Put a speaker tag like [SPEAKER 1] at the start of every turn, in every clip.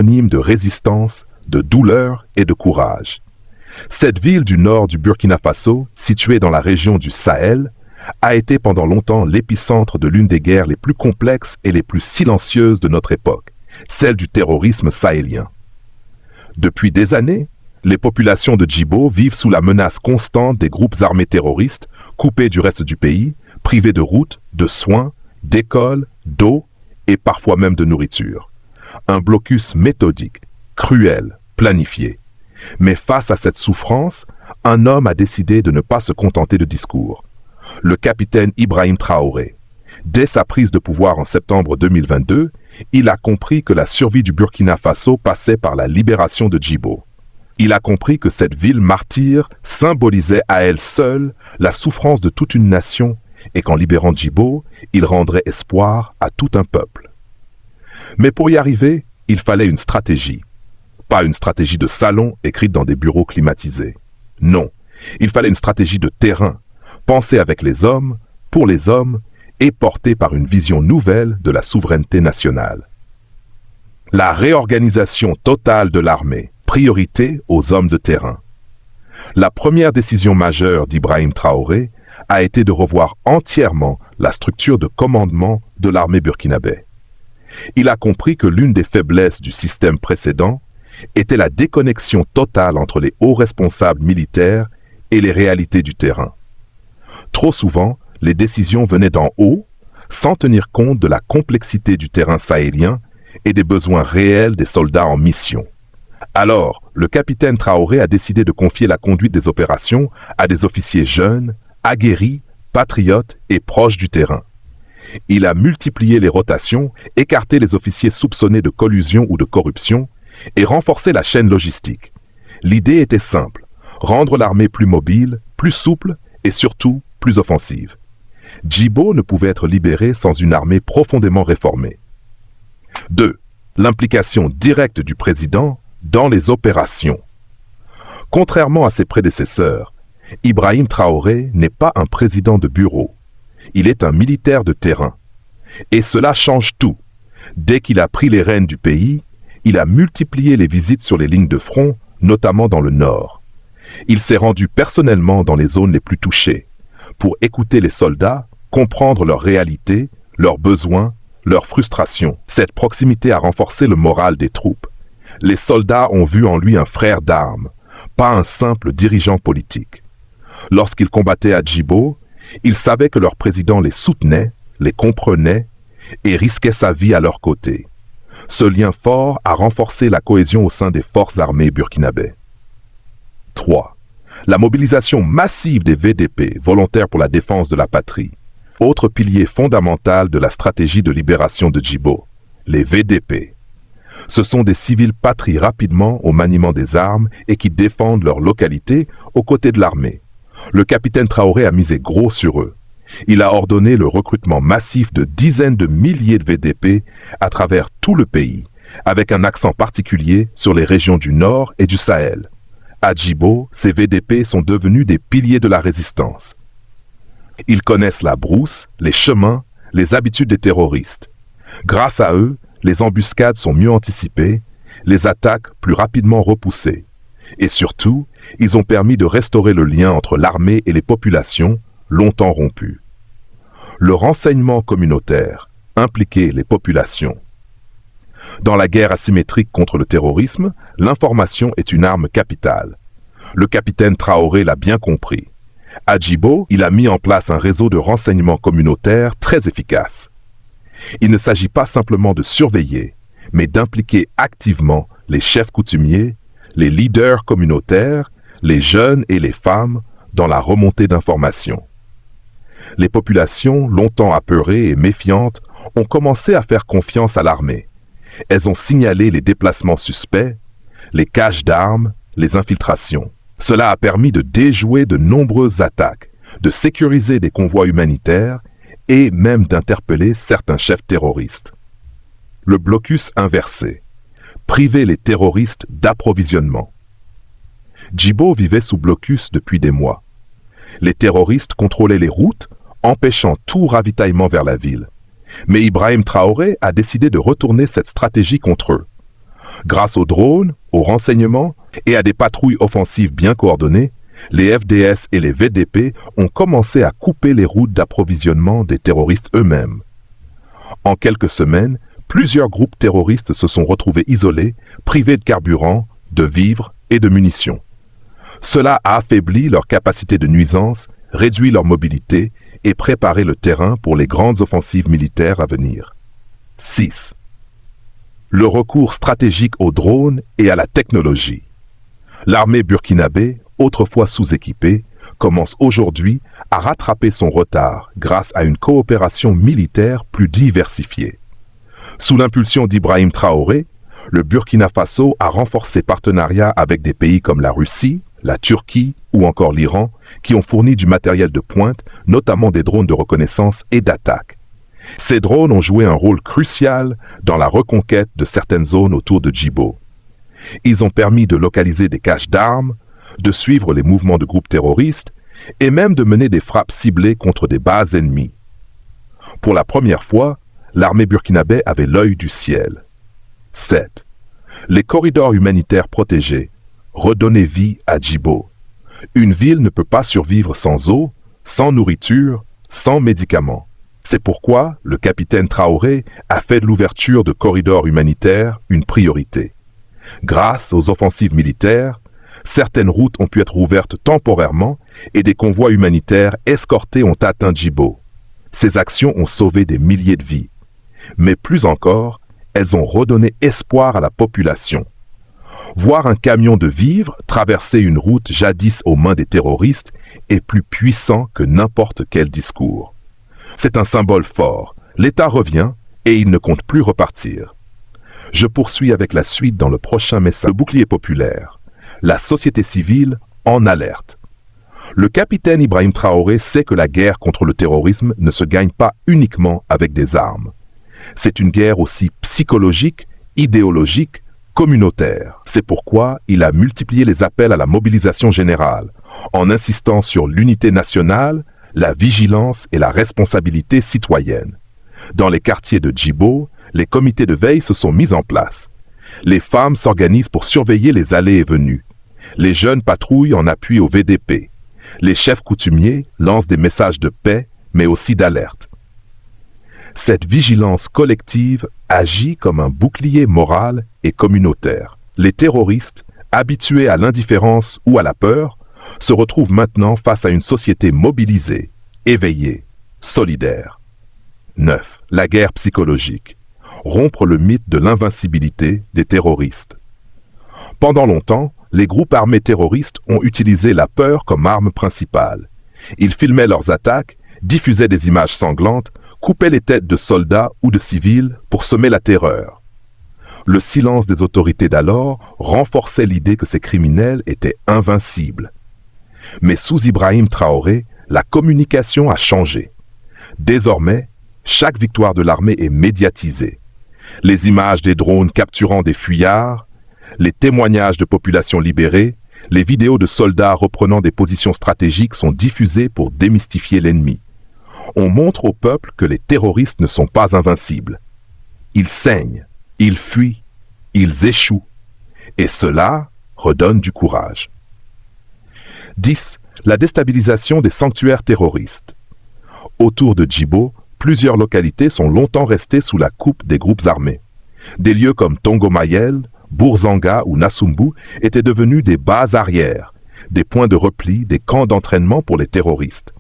[SPEAKER 1] synonyme de résistance, de douleur et de courage. Cette ville du nord du Burkina Faso, située dans la région du Sahel, a été pendant longtemps l'épicentre de l'une des guerres les plus complexes et les plus silencieuses de notre époque, celle du terrorisme sahélien. Depuis des années, les populations de Djibo vivent sous la menace constante des groupes armés terroristes, coupés du reste du pays, privés de routes, de soins, d'écoles, d'eau et parfois même de nourriture. Un blocus méthodique, cruel, planifié. Mais face à cette souffrance, un homme a décidé de ne pas se contenter de discours. Le capitaine Ibrahim Traoré. Dès sa prise de pouvoir en septembre 2022, il a compris que la survie du Burkina Faso passait par la libération de Djibo. Il a compris que cette ville martyre symbolisait à elle seule la souffrance de toute une nation et qu'en libérant Djibo, il rendrait espoir à tout un peuple. Mais pour y arriver, il fallait une stratégie. Pas une stratégie de salon écrite dans des bureaux climatisés. Non, il fallait une stratégie de terrain, pensée avec les hommes, pour les hommes, et portée par une vision nouvelle de la souveraineté nationale. La réorganisation totale de l'armée, priorité aux hommes de terrain. La première décision majeure d'Ibrahim Traoré a été de revoir entièrement la structure de commandement de l'armée burkinabé. Il a compris que l'une des faiblesses du système précédent était la déconnexion totale entre les hauts responsables militaires et les réalités du terrain. Trop souvent, les décisions venaient d'en haut, sans tenir compte de la complexité du terrain sahélien et des besoins réels des soldats en mission. Alors, le capitaine Traoré a décidé de confier la conduite des opérations à des officiers jeunes, aguerris, patriotes et proches du terrain. Il a multiplié les rotations, écarté les officiers soupçonnés de collusion ou de corruption et renforcé la chaîne logistique. L'idée était simple, rendre l'armée plus mobile, plus souple et surtout plus offensive. Djibo ne pouvait être libéré sans une armée profondément réformée. 2. L'implication directe du président dans les opérations. Contrairement à ses prédécesseurs, Ibrahim Traoré n'est pas un président de bureau. Il est un militaire de terrain. Et cela change tout. Dès qu'il a pris les rênes du pays, il a multiplié les visites sur les lignes de front, notamment dans le nord. Il s'est rendu personnellement dans les zones les plus touchées, pour écouter les soldats, comprendre leurs réalités, leurs besoins, leurs frustrations. Cette proximité a renforcé le moral des troupes. Les soldats ont vu en lui un frère d'armes, pas un simple dirigeant politique. Lorsqu'ils combattaient à Djibo, ils savaient que leur président les soutenait, les comprenait et risquait sa vie à leur côté. Ce lien fort a renforcé la cohésion au sein des forces armées burkinabées. 3. La mobilisation massive des VDP, volontaires pour la défense de la patrie. Autre pilier fondamental de la stratégie de libération de Djibo, les VDP. Ce sont des civils patriotes rapidement au maniement des armes et qui défendent leur localité aux côtés de l'armée. Le capitaine Traoré a misé gros sur eux. Il a ordonné le recrutement massif de dizaines de milliers de VDP à travers tout le pays, avec un accent particulier sur les régions du Nord et du Sahel. À Djibo, ces VDP sont devenus des piliers de la résistance. Ils connaissent la brousse, les chemins, les habitudes des terroristes. Grâce à eux, les embuscades sont mieux anticipées, les attaques plus rapidement repoussées. Et surtout, ils ont permis de restaurer le lien entre l'armée et les populations, longtemps rompues. Le renseignement communautaire impliquait les populations. Dans la guerre asymétrique contre le terrorisme, l'information est une arme capitale. Le capitaine Traoré l'a bien compris. À Djibo, il a mis en place un réseau de renseignement communautaire très efficace. Il ne s'agit pas simplement de surveiller, mais d'impliquer activement les chefs coutumiers, les leaders communautaires, les jeunes et les femmes dans la remontée d'informations. Les populations, longtemps apeurées et méfiantes, ont commencé à faire confiance à l'armée. Elles ont signalé les déplacements suspects, les caches d'armes, les infiltrations. Cela a permis de déjouer de nombreuses attaques, de sécuriser des convois humanitaires et même d'interpeller certains chefs terroristes. Le blocus inversé. Priver les terroristes d'approvisionnement. Djibo vivait sous blocus depuis des mois. Les terroristes contrôlaient les routes, empêchant tout ravitaillement vers la ville. Mais Ibrahim Traoré a décidé de retourner cette stratégie contre eux. Grâce aux drones, aux renseignements et à des patrouilles offensives bien coordonnées, les FDS et les VDP ont commencé à couper les routes d'approvisionnement des terroristes eux-mêmes. En quelques semaines, plusieurs groupes terroristes se sont retrouvés isolés, privés de carburant, de vivres et de munitions. Cela a affaibli leur capacité de nuisance, réduit leur mobilité et préparé le terrain pour les grandes offensives militaires à venir. 6. Le recours stratégique aux drones et à la technologie. L'armée burkinabé, autrefois sous-équipée, commence aujourd'hui à rattraper son retard grâce à une coopération militaire plus diversifiée. Sous l'impulsion d'Ibrahim Traoré, le Burkina Faso a renforcé partenariats avec des pays comme la Russie, la Turquie ou encore l'Iran, qui ont fourni du matériel de pointe, notamment des drones de reconnaissance et d'attaque. Ces drones ont joué un rôle crucial dans la reconquête de certaines zones autour de Djibo. Ils ont permis de localiser des caches d'armes, de suivre les mouvements de groupes terroristes et même de mener des frappes ciblées contre des bases ennemies. Pour la première fois, l'armée burkinabé avait l'œil du ciel. 7. Les corridors humanitaires protégés. Redonner vie à Djibo. Une ville ne peut pas survivre sans eau, sans nourriture, sans médicaments. C'est pourquoi le capitaine Traoré a fait de l'ouverture de corridors humanitaires une priorité. Grâce aux offensives militaires, certaines routes ont pu être ouvertes temporairement et des convois humanitaires escortés ont atteint Djibo. Ces actions ont sauvé des milliers de vies. Mais plus encore, elles ont redonné espoir à la population. Voir un camion de vivres traverser une route jadis aux mains des terroristes est plus puissant que n'importe quel discours. C'est un symbole fort. L'État revient et il ne compte plus repartir. Je poursuis avec la suite dans le prochain message. Le bouclier populaire. La société civile en alerte. Le capitaine Ibrahim Traoré sait que la guerre contre le terrorisme ne se gagne pas uniquement avec des armes. C'est une guerre aussi psychologique, idéologique, communautaire. C'est pourquoi il a multiplié les appels à la mobilisation générale, en insistant sur l'unité nationale, la vigilance et la responsabilité citoyenne. Dans les quartiers de Djibo, les comités de veille se sont mis en place. Les femmes s'organisent pour surveiller les allées et venues. Les jeunes patrouillent en appui au VDP. Les chefs coutumiers lancent des messages de paix, mais aussi d'alerte. Cette vigilance collective agit comme un bouclier moral et communautaire. Les terroristes, habitués à l'indifférence ou à la peur, se retrouvent maintenant face à une société mobilisée, éveillée, solidaire. 9. La guerre psychologique. Rompre le mythe de l'invincibilité des terroristes. Pendant longtemps, les groupes armés terroristes ont utilisé la peur comme arme principale. Ils filmaient leurs attaques, diffusaient des images sanglantes, coupaient les têtes de soldats ou de civils pour semer la terreur. Le silence des autorités d'alors renforçait l'idée que ces criminels étaient invincibles. Mais sous Ibrahim Traoré, la communication a changé. Désormais, chaque victoire de l'armée est médiatisée. Les images des drones capturant des fuyards, les témoignages de populations libérées, les vidéos de soldats reprenant des positions stratégiques sont diffusées pour démystifier l'ennemi. On montre au peuple que les terroristes ne sont pas invincibles. Ils saignent, ils fuient, ils échouent. Et cela redonne du courage. 10. La déstabilisation des sanctuaires terroristes. Autour de Djibo, plusieurs localités sont longtemps restées sous la coupe des groupes armés. Des lieux comme Tongomayel, Bourzanga ou Nassumbu étaient devenus des bases arrières, des points de repli, des camps d'entraînement pour les terroristes.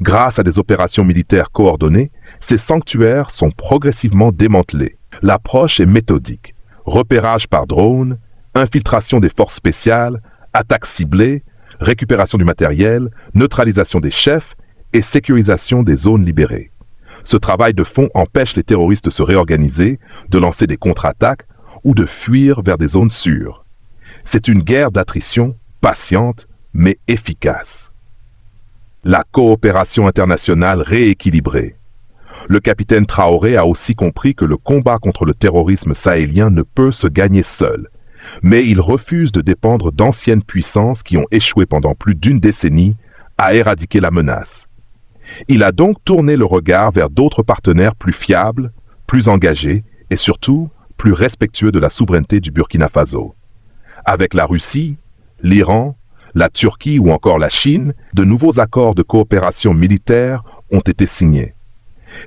[SPEAKER 1] Grâce à des opérations militaires coordonnées, ces sanctuaires sont progressivement démantelés. L'approche est méthodique. Repérage par drone, infiltration des forces spéciales, attaques ciblées, récupération du matériel, neutralisation des chefs et sécurisation des zones libérées. Ce travail de fond empêche les terroristes de se réorganiser, de lancer des contre-attaques ou de fuir vers des zones sûres. C'est une guerre d'attrition patiente mais efficace. La coopération internationale rééquilibrée. Le capitaine Traoré a aussi compris que le combat contre le terrorisme sahélien ne peut se gagner seul, mais il refuse de dépendre d'anciennes puissances qui ont échoué pendant plus d'une décennie à éradiquer la menace. Il a donc tourné le regard vers d'autres partenaires plus fiables, plus engagés et surtout plus respectueux de la souveraineté du Burkina Faso. Avec la Russie, l'Iran, la Turquie ou encore la Chine, de nouveaux accords de coopération militaire ont été signés.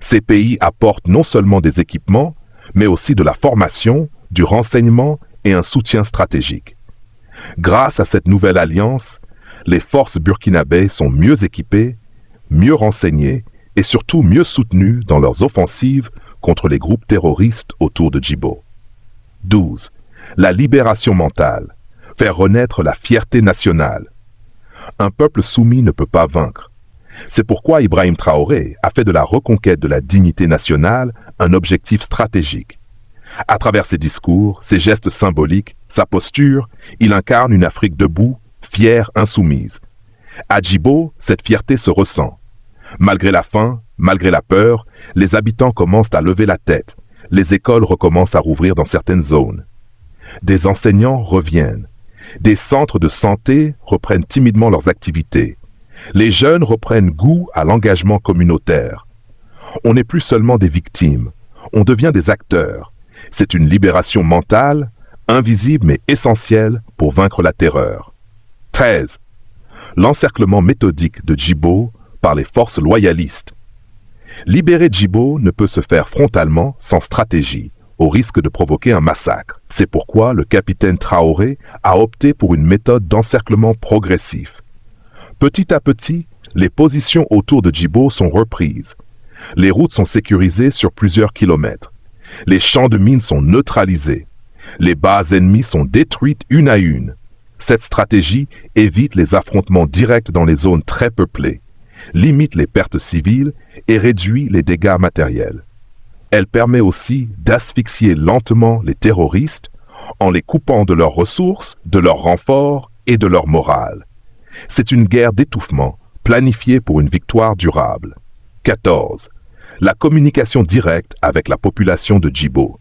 [SPEAKER 1] Ces pays apportent non seulement des équipements, mais aussi de la formation, du renseignement et un soutien stratégique. Grâce à cette nouvelle alliance, les forces burkinabées sont mieux équipées, mieux renseignées et surtout mieux soutenues dans leurs offensives contre les groupes terroristes autour de Djibo. 12. La libération mentale. Faire renaître la fierté nationale. Un peuple soumis ne peut pas vaincre. C'est pourquoi Ibrahim Traoré a fait de la reconquête de la dignité nationale un objectif stratégique. À travers ses discours, ses gestes symboliques, sa posture, il incarne une Afrique debout, fière, insoumise. À Djibo, cette fierté se ressent. Malgré la faim, malgré la peur, les habitants commencent à lever la tête. Les écoles recommencent à rouvrir dans certaines zones. Des enseignants reviennent. Des centres de santé reprennent timidement leurs activités. Les jeunes reprennent goût à l'engagement communautaire. On n'est plus seulement des victimes, on devient des acteurs. C'est une libération mentale, invisible mais essentielle pour vaincre la terreur. 13. L'encerclement méthodique de Djibo par les forces loyalistes. Libérer Djibo ne peut se faire frontalement sans stratégie, au risque de provoquer un massacre. C'est pourquoi le capitaine Traoré a opté pour une méthode d'encerclement progressif. Petit à petit, les positions autour de Djibo sont reprises. Les routes sont sécurisées sur plusieurs kilomètres. Les champs de mines sont neutralisés. Les bases ennemies sont détruites une à une. Cette stratégie évite les affrontements directs dans les zones très peuplées, limite les pertes civiles et réduit les dégâts matériels. Elle permet aussi d'asphyxier lentement les terroristes en les coupant de leurs ressources, de leurs renforts et de leur morale. C'est une guerre d'étouffement, planifiée pour une victoire durable. 14. La communication directe avec la population de Djibo.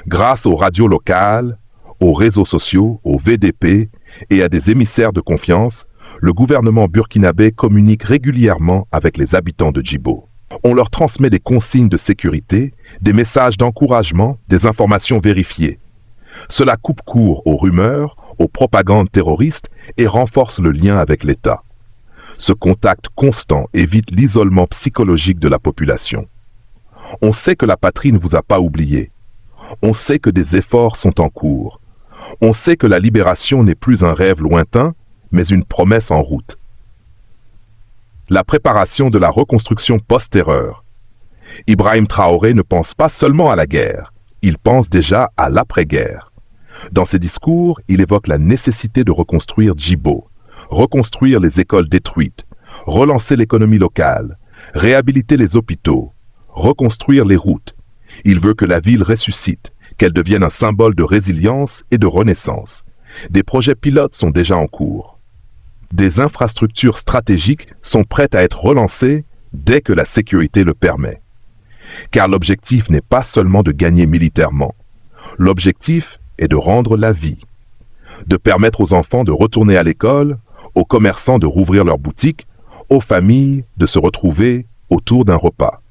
[SPEAKER 1] Grâce aux radios locales, aux réseaux sociaux, aux VDP et à des émissaires de confiance, le gouvernement burkinabé communique régulièrement avec les habitants de Djibo. On leur transmet des consignes de sécurité, des messages d'encouragement, des informations vérifiées. Cela coupe court aux rumeurs, aux propagandes terroristes et renforce le lien avec l'État. Ce contact constant évite l'isolement psychologique de la population. On sait que la patrie ne vous a pas oublié. On sait que des efforts sont en cours. On sait que la libération n'est plus un rêve lointain, mais une promesse en route. La préparation de la reconstruction post-terreur. Ibrahim Traoré ne pense pas seulement à la guerre, il pense déjà à l'après-guerre. Dans ses discours, il évoque la nécessité de reconstruire Djibo, reconstruire les écoles détruites, relancer l'économie locale, réhabiliter les hôpitaux, reconstruire les routes. Il veut que la ville ressuscite, qu'elle devienne un symbole de résilience et de renaissance. Des projets pilotes sont déjà en cours. Des infrastructures stratégiques sont prêtes à être relancées dès que la sécurité le permet. Car l'objectif n'est pas seulement de gagner militairement. L'objectif est de rendre la vie, de permettre aux enfants de retourner à l'école, aux commerçants de rouvrir leurs boutiques, aux familles de se retrouver autour d'un repas.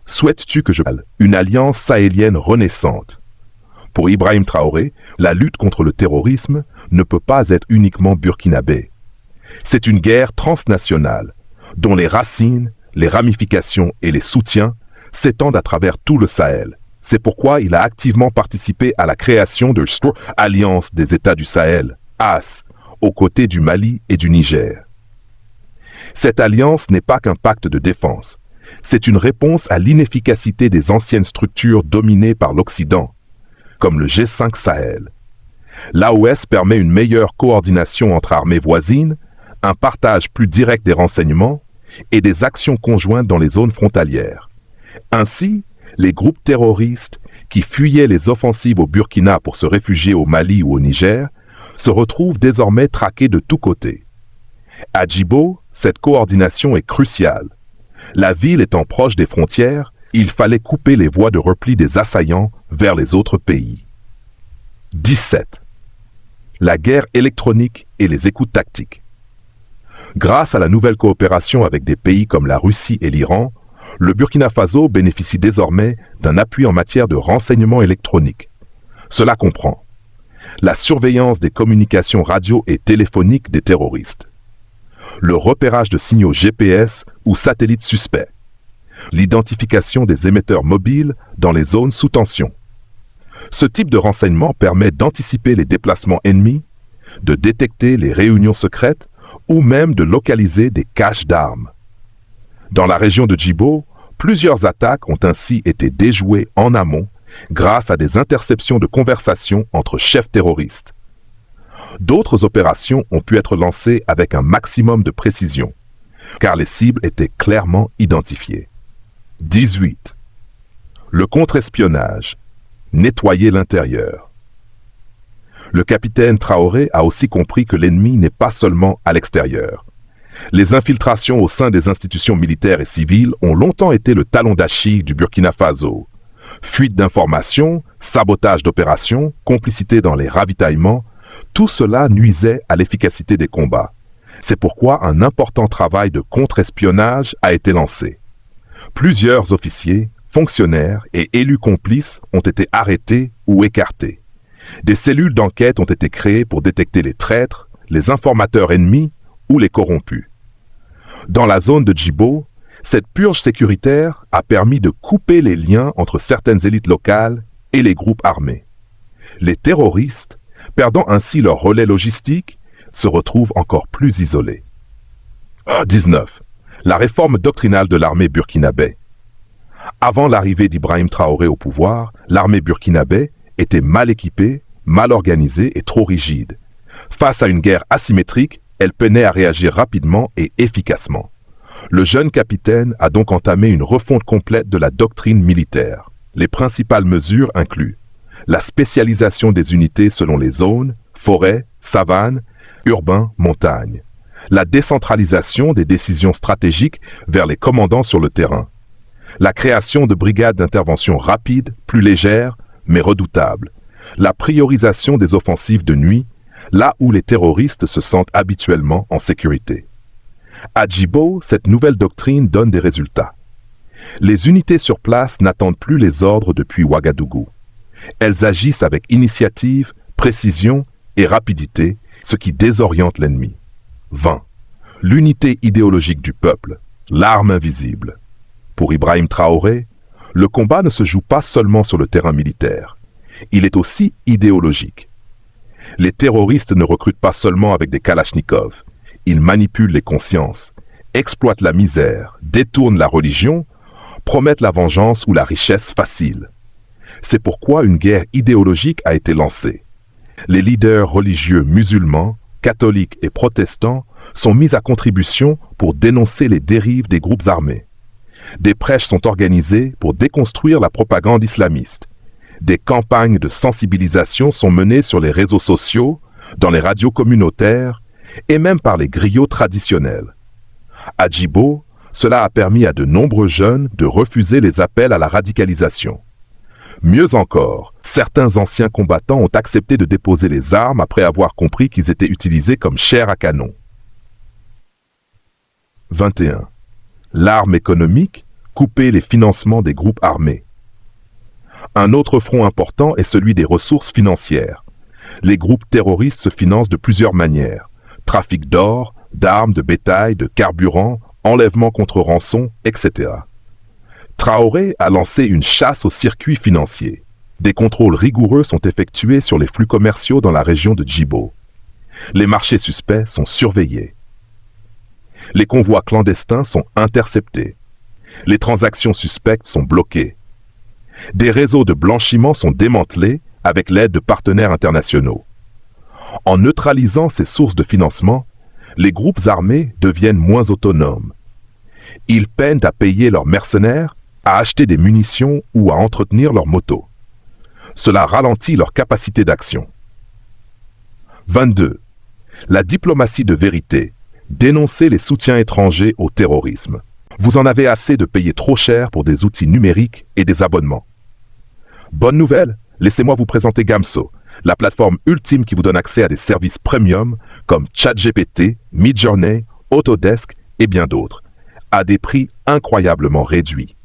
[SPEAKER 1] Souhaites-tu que je parle une alliance sahélienne renaissante? Pour Ibrahim Traoré, la lutte contre le terrorisme ne peut pas être uniquement burkinabé. C'est une guerre transnationale, dont les racines, les ramifications et les soutiens s'étendent à travers tout le Sahel. C'est pourquoi il a activement participé à la création de l'Alliance des États du Sahel, AS, aux côtés du Mali et du Niger. Cette alliance n'est pas qu'un pacte de défense, c'est une réponse à l'inefficacité des anciennes structures dominées par l'Occident, comme le G5 Sahel. L'AOS permet une meilleure coordination entre armées voisines, un partage plus direct des renseignements et des actions conjointes dans les zones frontalières. Ainsi, les groupes terroristes qui fuyaient les offensives au Burkina pour se réfugier au Mali ou au Niger se retrouvent désormais traqués de tous côtés. À Djibo, cette coordination est cruciale. La ville étant proche des frontières, il fallait couper les voies de repli des assaillants vers les autres pays. 17. La guerre électronique et les écoutes tactiques. Grâce à la nouvelle coopération avec des pays comme la Russie et l'Iran, le Burkina Faso bénéficie désormais d'un appui en matière de renseignement électronique. Cela comprend la surveillance des communications radio et téléphoniques des terroristes, le repérage de signaux GPS ou satellites suspects, l'identification des émetteurs mobiles dans les zones sous tension. Ce type de renseignement permet d'anticiper les déplacements ennemis, de détecter les réunions secrètes ou même de localiser des caches d'armes. Dans la région de Djibo, plusieurs attaques ont ainsi été déjouées en amont grâce à des interceptions de conversations entre chefs terroristes. D'autres opérations ont pu être lancées avec un maximum de précision, car les cibles étaient clairement identifiées. 18. Le contre-espionnage. Nettoyer l'intérieur. Le capitaine Traoré a aussi compris que l'ennemi n'est pas seulement à l'extérieur. Les infiltrations au sein des institutions militaires et civiles ont longtemps été le talon d'Achille du Burkina Faso. Fuite d'informations, sabotage d'opérations, complicité dans les ravitaillements, tout cela nuisait à l'efficacité des combats. C'est pourquoi un important travail de contre-espionnage a été lancé. Plusieurs officiers, fonctionnaires et élus complices ont été arrêtés ou écartés. Des cellules d'enquête ont été créées pour détecter les traîtres, les informateurs ennemis ou les corrompus. Dans la zone de Djibo, cette purge sécuritaire a permis de couper les liens entre certaines élites locales et les groupes armés. Les terroristes, perdant ainsi leur relais logistique, se retrouvent encore plus isolés. 19. La réforme doctrinale de l'armée burkinabé. Avant l'arrivée d'Ibrahim Traoré au pouvoir, l'armée burkinabé était mal équipée, mal organisée et trop rigide. Face à une guerre asymétrique, elle peinait à réagir rapidement et efficacement. Le jeune capitaine a donc entamé une refonte complète de la doctrine militaire. Les principales mesures incluent la spécialisation des unités selon les zones, forêts, savanes, urbains, montagnes, la décentralisation des décisions stratégiques vers les commandants sur le terrain, la création de brigades d'intervention rapides, plus légères, mais redoutables, la priorisation des offensives de nuit, là où les terroristes se sentent habituellement en sécurité. À Djibo, cette nouvelle doctrine donne des résultats. Les unités sur place n'attendent plus les ordres depuis Ouagadougou. Elles agissent avec initiative, précision et rapidité, ce qui désoriente l'ennemi. 20. L'unité idéologique du peuple, l'arme invisible. Pour Ibrahim Traoré, le combat ne se joue pas seulement sur le terrain militaire. Il est aussi idéologique. Les terroristes ne recrutent pas seulement avec des kalachnikovs. Ils manipulent les consciences, exploitent la misère, détournent la religion, promettent la vengeance ou la richesse facile. C'est pourquoi une guerre idéologique a été lancée. Les leaders religieux musulmans, catholiques et protestants sont mis à contribution pour dénoncer les dérives des groupes armés. Des prêches sont organisées pour déconstruire la propagande islamiste. Des campagnes de sensibilisation sont menées sur les réseaux sociaux, dans les radios communautaires et même par les griots traditionnels. À Djibo, cela a permis à de nombreux jeunes de refuser les appels à la radicalisation. Mieux encore, certains anciens combattants ont accepté de déposer les armes après avoir compris qu'ils étaient utilisés comme chair à canon. 21. L'arme économique, couper les financements des groupes armés. Un autre front important est celui des ressources financières. Les groupes terroristes se financent de plusieurs manières. Trafic d'or, d'armes, de bétail, de carburant, enlèvement contre rançon, etc. Traoré a lancé une chasse aux circuits financiers. Des contrôles rigoureux sont effectués sur les flux commerciaux dans la région de Djibo. Les marchés suspects sont surveillés. Les convois clandestins sont interceptés. Les transactions suspectes sont bloquées. Des réseaux de blanchiment sont démantelés avec l'aide de partenaires internationaux. En neutralisant ces sources de financement, les groupes armés deviennent moins autonomes. Ils peinent à payer leurs mercenaires, à acheter des munitions ou à entretenir leurs motos. Cela ralentit leur capacité d'action. 22. La diplomatie de vérité. Dénoncer les soutiens étrangers au terrorisme. Vous en avez assez de payer trop cher pour des outils numériques et des abonnements. Bonne nouvelle, laissez-moi vous présenter Gamso, la plateforme ultime qui vous donne accès à des services premium comme ChatGPT, Midjourney, Autodesk et bien d'autres, à des prix incroyablement réduits.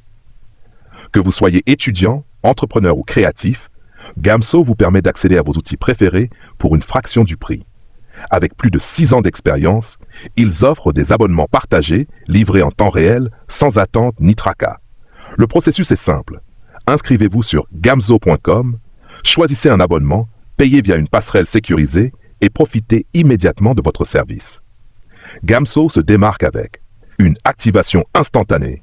[SPEAKER 1] Que vous soyez étudiant, entrepreneur ou créatif, Gamso vous permet d'accéder à vos outils préférés pour une fraction du prix. Avec plus de 6 ans d'expérience, ils offrent des abonnements partagés, livrés en temps réel, sans attente ni tracas. Le processus est simple. Inscrivez-vous sur gamso.com, choisissez un abonnement, payez via une passerelle sécurisée et profitez immédiatement de votre service. Gamso se démarque avec une activation instantanée,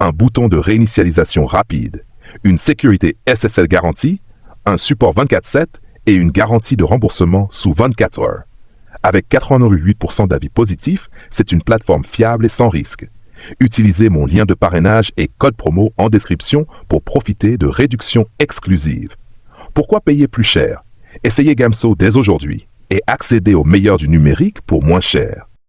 [SPEAKER 1] un bouton de réinitialisation rapide, une sécurité SSL garantie, un support 24/7 et une garantie de remboursement sous 24 heures. Avec 88% d'avis positifs, c'est une plateforme fiable et sans risque. Utilisez mon lien de parrainage et code promo en description pour profiter de réductions exclusives. Pourquoi payer plus cher? Essayez Gamso dès aujourd'hui et accédez au meilleur du numérique pour moins cher.